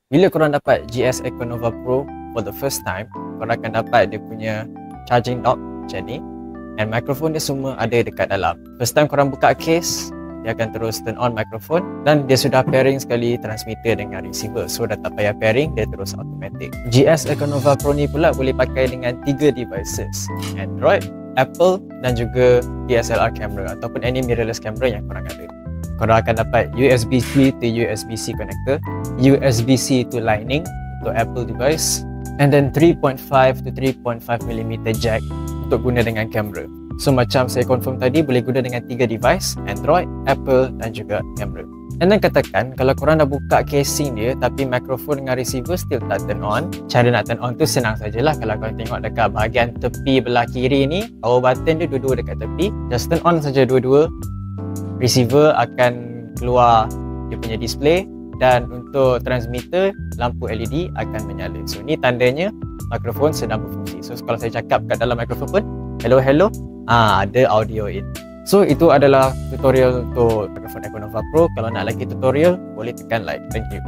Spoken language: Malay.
Bila korang dapat GS Econova Pro for the first time, korang akan dapat dia punya charging dock macam ni, and microphone dia semua ada dekat dalam. First time korang buka case, dia akan terus turn on microphone dan dia sudah pairing sekali transmitter dengan receiver, so dah tak payah pairing, dia terus automatic. GS Econova Pro ni pula boleh pakai dengan 3 devices, Android, Apple dan juga DSLR camera ataupun any mirrorless camera yang korang ada. Korang akan dapat USB-C to USB-C connector, USB-C to Lightning untuk Apple device, and then 3.5 to 3.5mm jack untuk guna dengan kamera. So macam saya confirm tadi, boleh guna dengan 3 device, Android, Apple dan juga kamera. And then katakan kalau korang dah buka casing dia tapi mikrofon dengan receiver still tak turn on, cara nak turn on tu senang sajalah. Kalau korang tengok dekat bahagian tepi belah kiri ni, power button dia dua-dua dekat tepi, just turn on saja dua-dua, receiver akan keluar dia punya display, dan untuk transmitter lampu LED akan menyala. So ni tandanya mikrofon sedang berfungsi. So kalau saya cakap kat dalam mikrofon pun hello hello, ada audio in. So itu adalah tutorial untuk mikrofon Econova Pro. Kalau nak lagi tutorial boleh tekan like. Thank you.